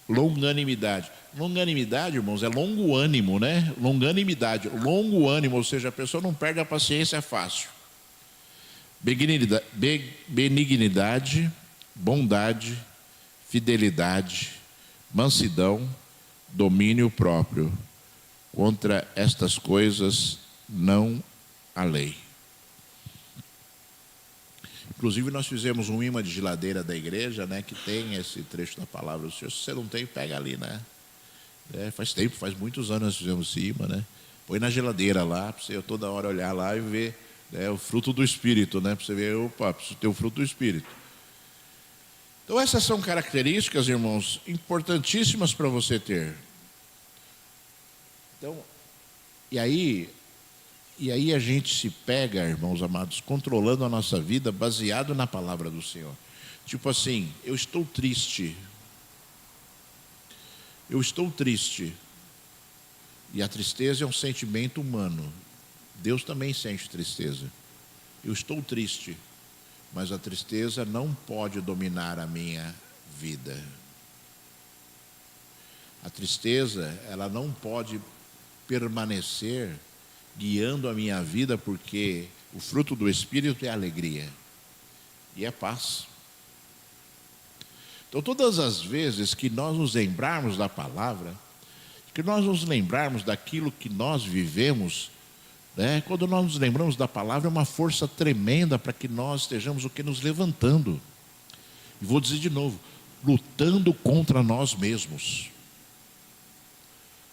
longanimidade. Longanimidade, irmãos, é longo ânimo, né? Longanimidade, longo ânimo, ou seja, a pessoa não perde a paciência fácil. Benignidade, bondade, fidelidade, mansidão, domínio próprio. Contra estas coisas não há lei. Inclusive, nós fizemos um imã de geladeira da igreja, né, que tem esse trecho da palavra do Senhor. Se você não tem, pega ali, né? Faz tempo, faz muitos anos nós fizemos esse imã, né? Põe na geladeira lá, para você toda hora olhar lá e ver, né, o fruto do Espírito, né? Para você ver, opa, preciso ter o fruto do Espírito. Então, essas são características, irmãos, importantíssimas para você ter. Então, e aí a gente se pega, irmãos amados, controlando a nossa vida baseado na palavra do Senhor. Tipo assim, eu estou triste. Eu estou triste. E a tristeza é um sentimento humano. Deus também sente tristeza. Eu estou triste, mas a tristeza não pode dominar a minha vida. A tristeza, ela não pode permanecer guiando a minha vida, porque o fruto do Espírito é alegria e é paz. Então, todas as vezes que nós nos lembrarmos da palavra, que nós nos lembrarmos daquilo que nós vivemos, né? Quando nós nos lembramos da palavra, é uma força tremenda para que nós estejamos nos levantando. E vou dizer de novo, lutando contra nós mesmos.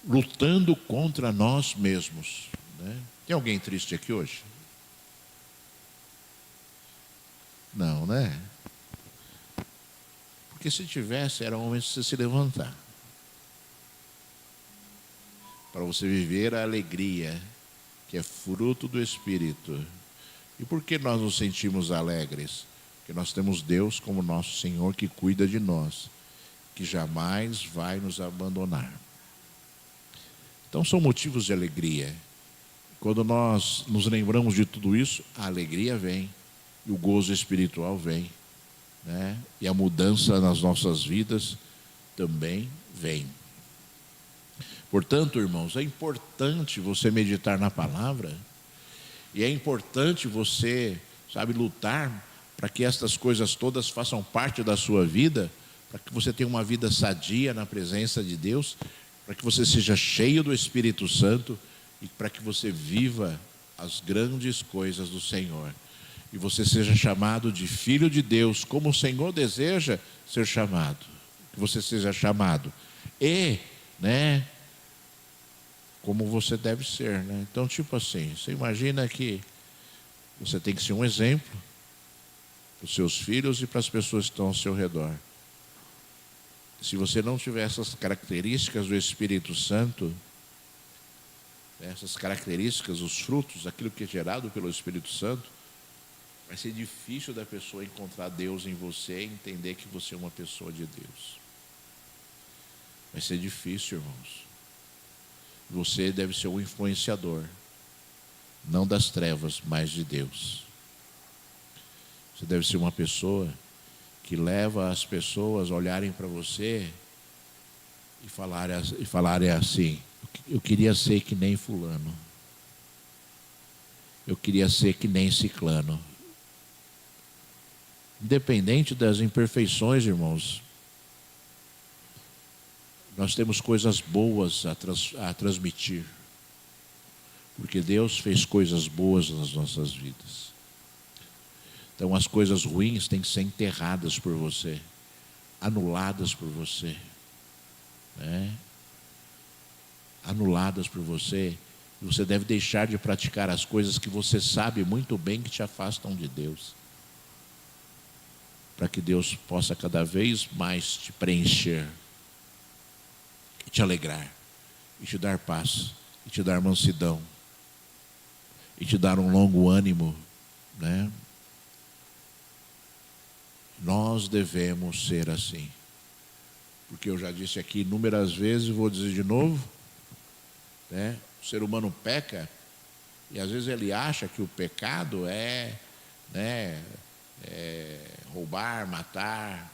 Lutando contra nós mesmos, né? Tem alguém triste aqui hoje? Não, né? Porque se tivesse, era o momento de você se levantar, para você viver a alegria que é fruto do Espírito. E por que nós nos sentimos alegres? Porque nós temos Deus como nosso Senhor, que cuida de nós, que jamais vai nos abandonar. Então são motivos de alegria. Quando nós nos lembramos de tudo isso, a alegria vem. e o gozo espiritual vem, né? E a mudança nas nossas vidas também vem. Portanto, irmãos, é importante você meditar na palavra, e é importante você, sabe, lutar para que estas coisas todas façam parte da sua vida, para que você tenha uma vida sadia na presença de Deus, para que você seja cheio do Espírito Santo e para que você viva as grandes coisas do Senhor. E você seja chamado de filho de Deus, como o Senhor deseja ser chamado. Que você seja chamado. E, né, como você deve ser, né? Então, tipo assim, você imagina que você tem que ser um exemplo para os seus filhos e para as pessoas que estão ao seu redor. Se você não tiver essas características do Espírito Santo, essas características, os frutos, aquilo que é gerado pelo Espírito Santo, vai ser difícil da pessoa encontrar Deus em você e entender que você é uma pessoa de Deus. Vai ser difícil, irmãos. Você deve ser um influenciador, não das trevas, mas de Deus. Você deve ser uma pessoa que leva as pessoas a olharem para você e falarem assim: eu queria ser que nem fulano, eu queria ser que nem ciclano. Independente das imperfeições, irmãos, nós temos coisas boas a transmitir, porque Deus fez coisas boas nas nossas vidas. Então as coisas ruins têm que ser enterradas por você, anuladas por você, né? Anuladas por você. Você deve deixar de praticar as coisas que você sabe muito bem que te afastam de Deus, para que Deus possa cada vez mais te preencher, e te alegrar, e te dar paz, e te dar mansidão, e te dar um longo ânimo, né? Nós devemos ser assim, porque eu já disse aqui inúmeras vezes, vou dizer de novo, né? O ser humano peca, e às vezes ele acha que o pecado é, né, roubar, matar,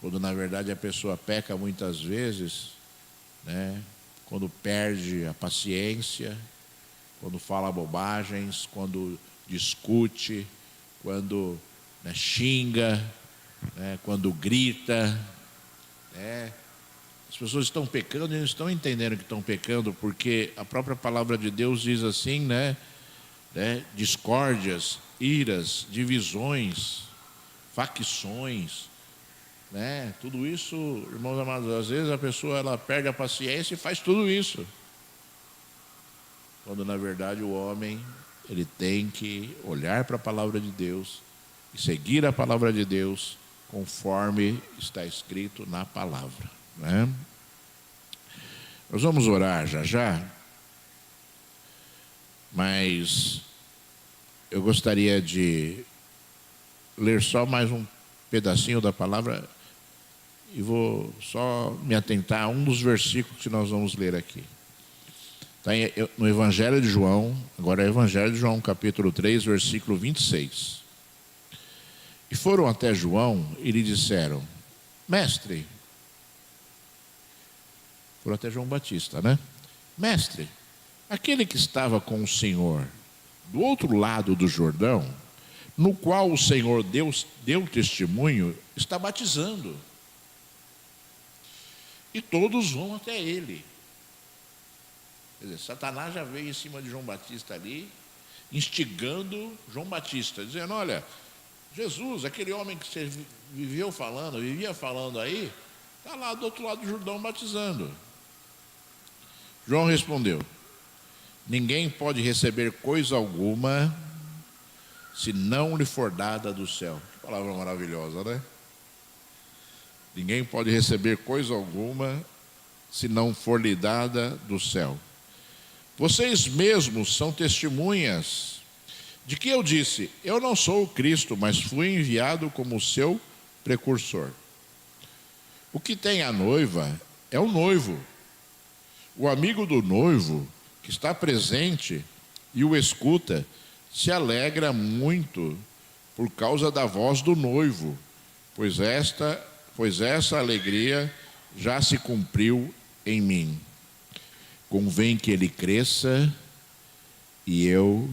quando na verdade a pessoa peca muitas vezes, né, quando perde a paciência, quando fala bobagens, quando discute, quando, né, xinga, né, quando grita, né. As pessoas estão pecando e não estão entendendo que estão pecando, porque a própria palavra de Deus diz assim, né, discórdias, iras, divisões, facções, né? Tudo isso, irmãos amados, às vezes a pessoa ela perde a paciência e faz tudo isso, quando na verdade o homem ele tem que olhar para a palavra de Deus e seguir a palavra de Deus conforme está escrito na palavra, né? Nós vamos orar já, mas eu gostaria de ler só mais um pedacinho da palavra e vou só me atentar a um dos versículos que nós vamos ler aqui. Está no Evangelho de João, agora é Evangelho de João, capítulo 3, versículo 26. E foram até João e lhe disseram: Mestre, foram até João Batista, né? Mestre, aquele que estava com o Senhor do outro lado do Jordão, no qual o Senhor deu testemunho, está batizando. E todos vão até ele. Quer dizer, Satanás já veio em cima de João Batista ali, instigando João Batista, dizendo: olha, Jesus, aquele homem que você vivia falando aí, está lá do outro lado do Jordão batizando. João respondeu: ninguém pode receber coisa alguma se não lhe for dada do céu. Que palavra maravilhosa, né? Ninguém pode receber coisa alguma se não for lhe dada do céu. Vocês mesmos são testemunhas de que eu disse: eu não sou o Cristo, mas fui enviado como o seu precursor. O que tem a noiva é o noivo. O amigo do noivo, que está presente e o escuta, se alegra muito por causa da voz do noivo, pois essa alegria já se cumpriu em mim. Convém que ele cresça e eu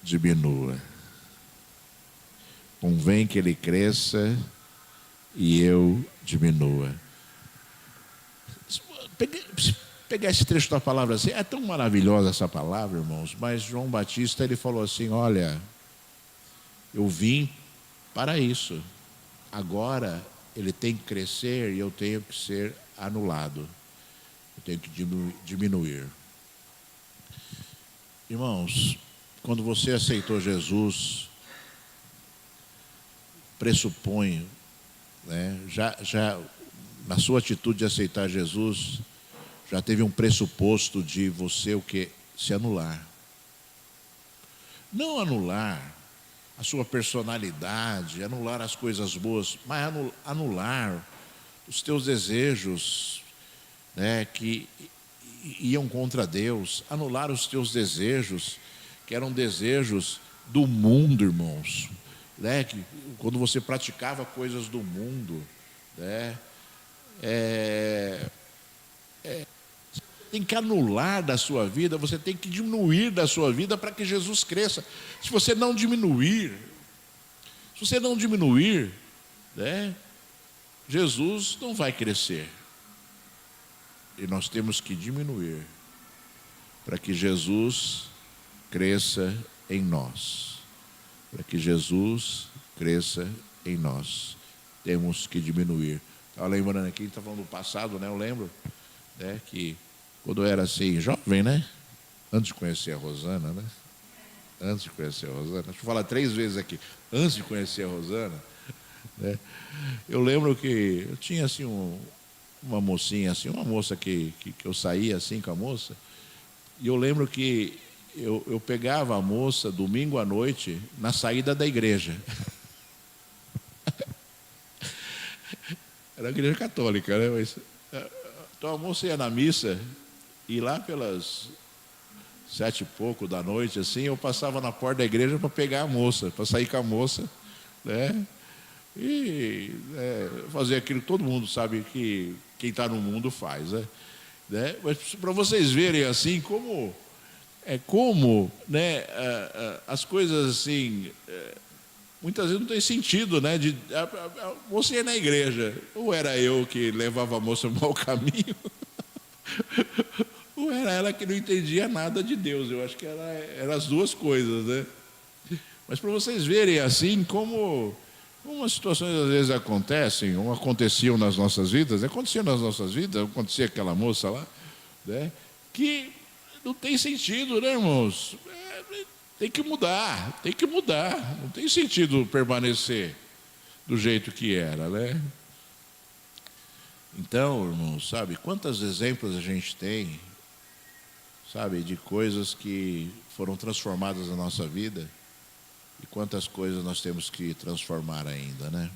diminua. Convém que ele cresça e eu diminua. Pegar esse trecho da palavra assim, é tão maravilhosa essa palavra, irmãos, mas João Batista, ele falou assim, olha, eu vim para isso. Agora ele tem que crescer e eu tenho que ser anulado. Eu tenho que diminuir. Irmãos, quando você aceitou Jesus, pressupõe, né, já na sua atitude de aceitar Jesus, já teve um pressuposto de você o que? Se anular. Não anular a sua personalidade, anular as coisas boas, mas anular os teus desejos, né, que iam contra Deus, anular os teus desejos, que eram desejos do mundo, irmãos, né, que quando você praticava coisas do mundo, né, tem que anular da sua vida, você tem que diminuir da sua vida para que Jesus cresça. Se você não diminuir, né, Jesus não vai crescer. E nós temos que diminuir para que Jesus cresça em nós. Para que Jesus cresça em nós, temos que diminuir. Estava lembrando aqui, está falando do passado, né? Eu lembro, né, que quando eu era assim, jovem, né? Antes de conhecer a Rosana, né? Antes de conhecer a Rosana, deixa eu falar 3 vezes aqui. Antes de conhecer a Rosana, né? Eu lembro que eu tinha assim uma mocinha, assim, uma moça que eu saía assim com a moça, e eu lembro que eu pegava a moça domingo à noite na saída da igreja. Era a igreja católica, né? Mas, então a moça ia na missa e lá pelas 7 e pouco da noite, assim, eu passava na porta da igreja para pegar a moça, para sair com a moça, né? E fazer aquilo que todo mundo sabe que quem está no mundo faz, né? Mas para vocês verem assim como né, as coisas assim, muitas vezes não tem sentido, né? A moça ia na igreja, ou era eu que levava a moça para o mau caminho, ou era ela que não entendia nada de Deus. Eu acho que eram as duas coisas, né? Mas para vocês verem assim como as situações às vezes acontecem, ou aconteciam nas nossas vidas, acontecia aquela moça lá, né? Que não tem sentido, né, irmãos? Tem que mudar, não tem sentido permanecer do jeito que era, né? Então, irmãos, sabe, quantos exemplos a gente tem, sabe, de coisas que foram transformadas na nossa vida e quantas coisas nós temos que transformar ainda, né?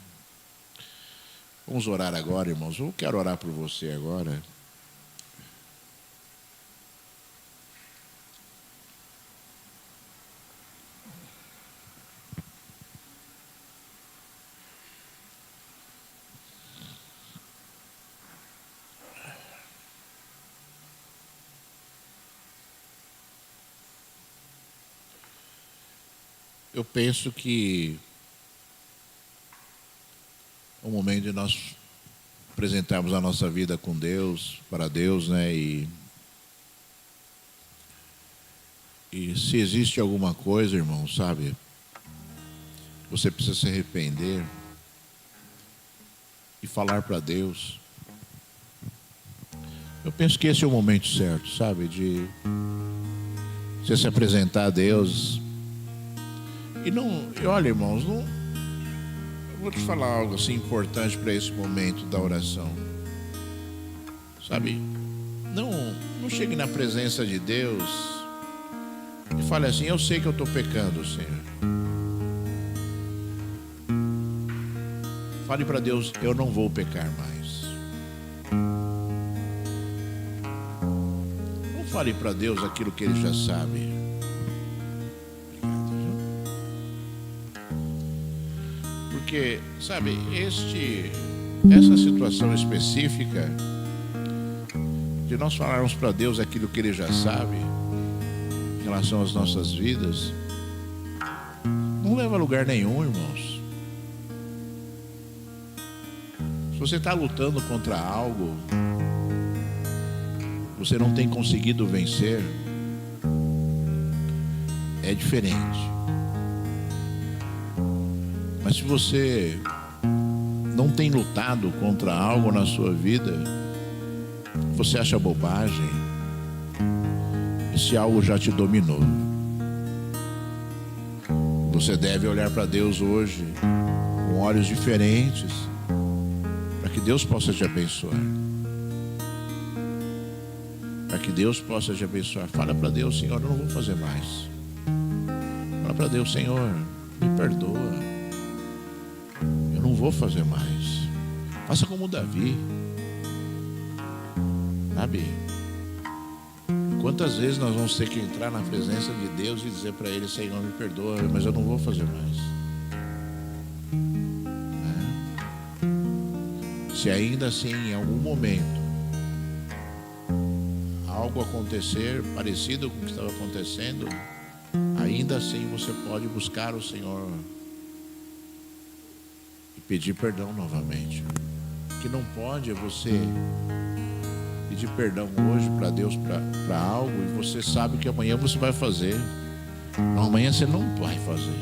Vamos orar agora, irmãos. Eu quero orar por você agora. Eu penso que é o momento de nós apresentarmos a nossa vida com Deus, para Deus, né? E se existe alguma coisa, irmão, sabe, você precisa se arrepender e falar para Deus. Eu penso que esse é o momento certo, sabe, de você se apresentar a Deus. E olha, irmãos, eu vou te falar algo assim importante para esse momento da oração. Sabe, não chegue na presença de Deus e fale assim: eu sei que eu estou pecando, Senhor. Fale para Deus: eu não vou pecar mais. Não fale para Deus aquilo que Ele já sabe. Porque, sabe, essa situação específica de nós falarmos para Deus aquilo que Ele já sabe em relação às nossas vidas, não leva a lugar nenhum, irmãos. Se você está lutando contra algo, você não tem conseguido vencer, é diferente. Mas se você não tem lutado contra algo na sua vida, você acha bobagem, esse algo já te dominou. Você deve olhar para Deus hoje com olhos diferentes, para que Deus possa te abençoar. Para que Deus possa te abençoar. Fala para Deus: Senhor, eu não vou fazer mais. Fala para Deus: Senhor, me perdoa, eu não vou fazer mais. Faça como Davi. Sabe? Quantas vezes nós vamos ter que entrar na presença de Deus e dizer para Ele: Senhor, me perdoa, mas eu não vou fazer mais. Se ainda assim, em algum momento, algo acontecer parecido com o que estava acontecendo, ainda assim você pode buscar o Senhor e pedir perdão novamente. O que não pode é você pedir perdão hoje para Deus para algo e você sabe que amanhã você vai fazer. Não, amanhã você não vai fazer.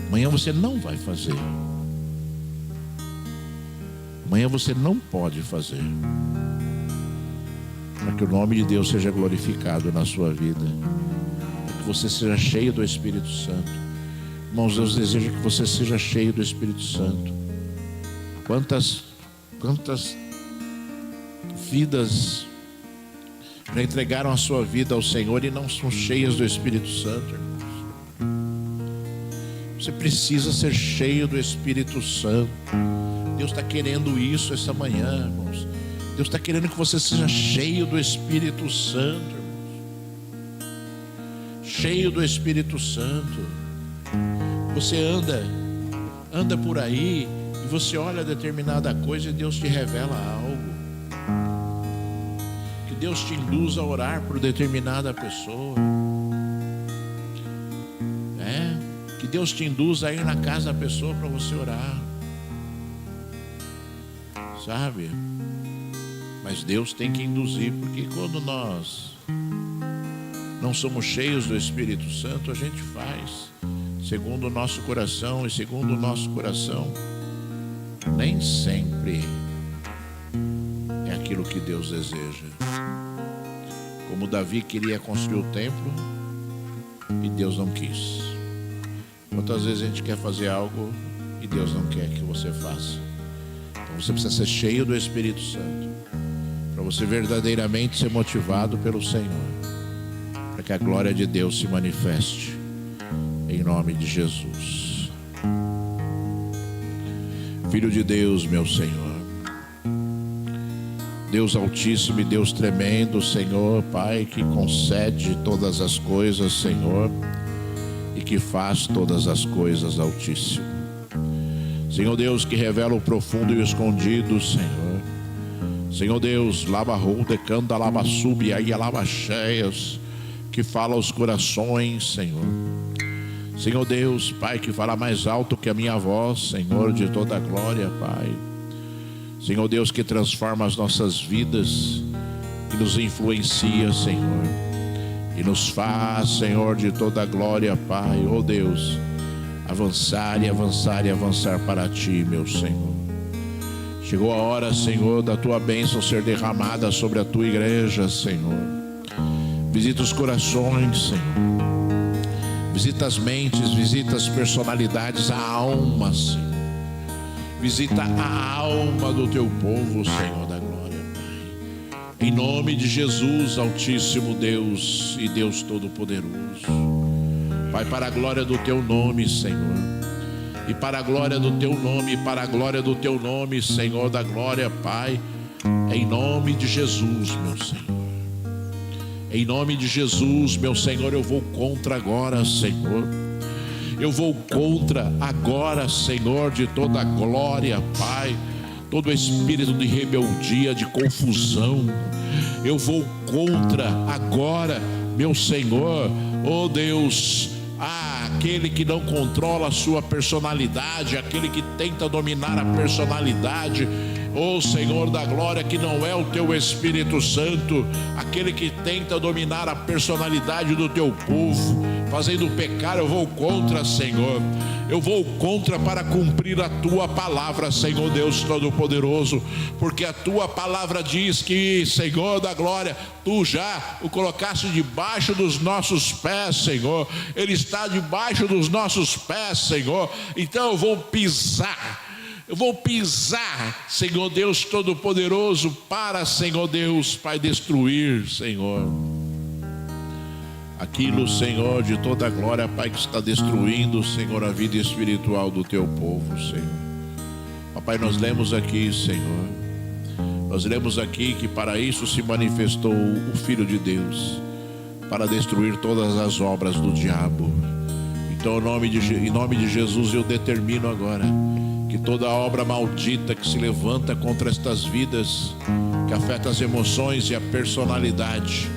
Amanhã você não vai fazer. Amanhã você não pode fazer. Para que o nome de Deus seja glorificado na sua vida, para que você seja cheio do Espírito Santo. Irmãos, Deus deseja que você seja cheio do Espírito Santo. Quantas vidas já entregaram a sua vida ao Senhor e não são cheias do Espírito Santo, irmãos? Você precisa ser cheio do Espírito Santo. Deus está querendo isso essa manhã, irmãos. Deus está querendo que você seja cheio do Espírito Santo, irmãos. Cheio do Espírito Santo. Você anda por aí e você olha determinada coisa e Deus te revela algo. Que Deus te induz a orar por determinada pessoa. Que Deus te induz a ir na casa da pessoa para você orar. Sabe? Mas Deus tem que induzir, porque quando nós não somos cheios do Espírito Santo, a gente faz segundo o nosso coração, e segundo o nosso coração nem sempre é aquilo que Deus deseja. Como Davi queria construir o templo e Deus não quis. Quantas vezes a gente quer fazer algo e Deus não quer que você faça? Então você precisa ser cheio do Espírito Santo, para você verdadeiramente ser motivado pelo Senhor, para que a glória de Deus se manifeste, em nome de Jesus. Filho de Deus, meu Senhor, Deus Altíssimo e Deus Tremendo, Senhor, Pai, que concede todas as coisas, Senhor, e que faz todas as coisas, Altíssimo. Senhor Deus, que revela o profundo e o escondido, Senhor. Senhor Deus, lava rude, canta, lava sub, aí lava cheias, que fala aos corações, Senhor. Senhor Deus, Pai, que fala mais alto que a minha voz, Senhor, de toda a glória, Pai. Senhor Deus, que transforma as nossas vidas e nos influencia, Senhor, e nos faz, Senhor, de toda a glória, Pai, oh Deus, avançar e avançar e avançar para Ti, meu Senhor. Chegou a hora, Senhor, da Tua bênção ser derramada sobre a Tua igreja, Senhor. Visita os corações, Senhor. Visita as mentes, visita as personalidades, a alma, Senhor. Visita a alma do Teu povo, Senhor da glória, Pai. Em nome de Jesus, Altíssimo Deus e Deus Todo-Poderoso. Pai, para a glória do Teu nome, Senhor. E para a glória do Teu nome, e para a glória do Teu nome, Senhor da glória, Pai. Em nome de Jesus, meu Senhor. Em nome de Jesus, meu Senhor, eu vou contra agora, Senhor. Eu vou contra agora, Senhor, de toda a glória, Pai, todo espírito de rebeldia, de confusão. Eu vou contra agora, meu Senhor, oh Deus, aquele que não controla a sua personalidade, aquele que tenta dominar a personalidade, oh Senhor da glória, que não é o teu Espírito Santo, aquele que tenta dominar a personalidade do teu povo, fazendo pecar. Eu vou contra, Senhor. Eu vou contra para cumprir a tua palavra, Senhor Deus Todo-Poderoso, porque a tua palavra diz que, Senhor da glória, tu já o colocaste debaixo dos nossos pés, Senhor. Ele está debaixo dos nossos pés, Senhor. Então eu vou pisar, Senhor Deus Todo-Poderoso, para, Senhor Deus, Pai, destruir, Senhor, aquilo, Senhor, de toda a glória, Pai, que está destruindo, Senhor, a vida espiritual do teu povo, Senhor. Papai, nós lemos aqui, Senhor, nós lemos aqui que para isso se manifestou o Filho de Deus, para destruir todas as obras do diabo. Então, em nome de Jesus, eu determino agora que toda obra maldita que se levanta contra estas vidas, que afeta as emoções e a personalidade,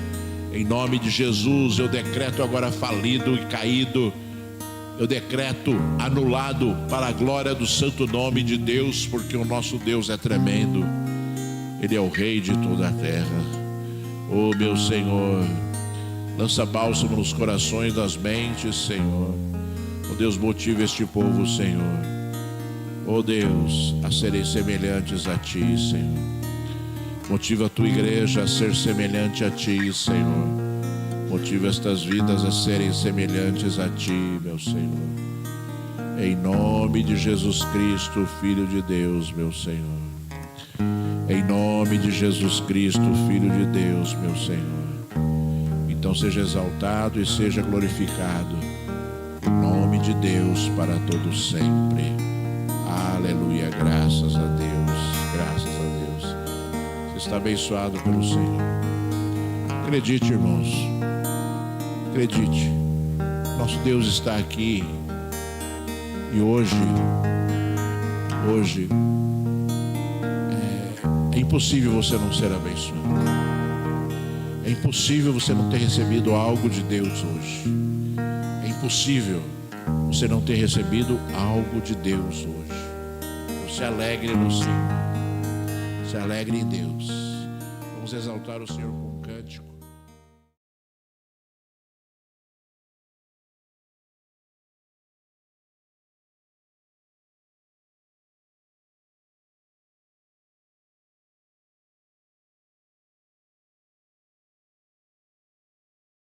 em nome de Jesus, eu decreto agora falido e caído. Eu decreto anulado para a glória do santo nome de Deus, porque o nosso Deus é tremendo. Ele é o Rei de toda a terra. Oh, meu Senhor, lança bálsamo nos corações das mentes, Senhor. Oh, Deus, motiva este povo, Senhor. Oh, Deus, a serem semelhantes a Ti, Senhor. Motiva a tua igreja a ser semelhante a Ti, Senhor. Motiva estas vidas a serem semelhantes a Ti, meu Senhor. Em nome de Jesus Cristo, Filho de Deus, meu Senhor. Em nome de Jesus Cristo, Filho de Deus, meu Senhor. Então seja exaltado e seja glorificado o nome de Deus para todo sempre. Aleluia, graças a Deus, graças a Deus. Está abençoado pelo Senhor. Acredite, irmãos, acredite, nosso Deus está aqui. E hoje é impossível você não ser abençoado. É impossível você não ter recebido algo de Deus hoje. É impossível você não ter recebido algo de Deus hoje. Se alegre no Senhor. Se alegre em Deus. Vamos exaltar o Senhor com um cântico.